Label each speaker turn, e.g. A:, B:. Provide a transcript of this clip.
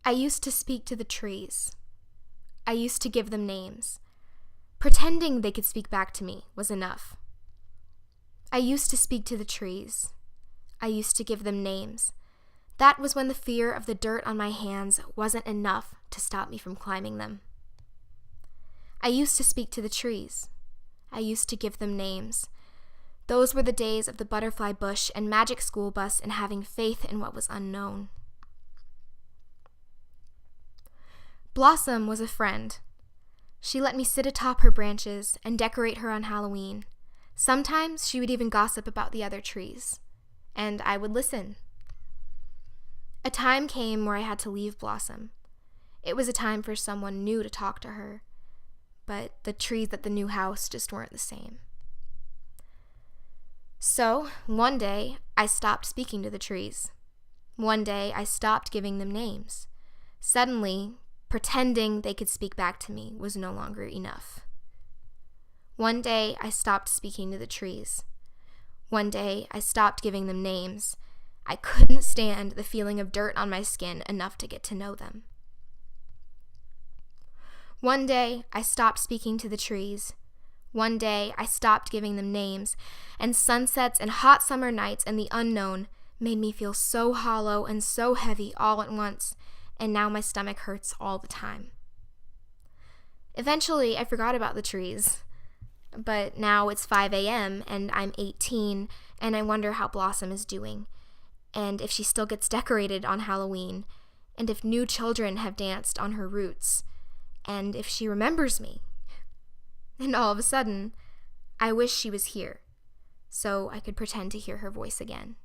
A: I used to speak to the trees. I used to give them names. Pretending they could speak back to me was enough. I used to speak to the trees. I used to give them names. That was when the fear of the dirt on my hands wasn't enough to stop me from climbing them. I used to speak to the trees. I used to give them names. Those were the days of the butterfly bush and magic school bus and having faith in what was unknown. Blossom was a friend. She let me sit atop her branches and decorate her on Halloween. Sometimes she would even gossip about the other trees, and I would listen. A time came where I had to leave Blossom. It was a time for someone new to talk to her, but the trees at the new house just weren't the same. So, one day, I stopped speaking to the trees. One day, I stopped giving them names. Suddenly, pretending they could speak back to me was no longer enough. One day, I stopped speaking to the trees. One day, I stopped giving them names. I couldn't stand the feeling of dirt on my skin enough to get to know them. One day, I stopped speaking to the trees. One day, I stopped giving them names, and sunsets and hot summer nights and the unknown made me feel so hollow and so heavy all at once, and now my stomach hurts all the time. Eventually, I forgot about the trees. But now it's 5 a.m. and I'm 18, and I wonder how Blossom is doing, and if she still gets decorated on Halloween, and if new children have danced on her roots, and if she remembers me. And all of a sudden, I wish she was here, so I could pretend to hear her voice again.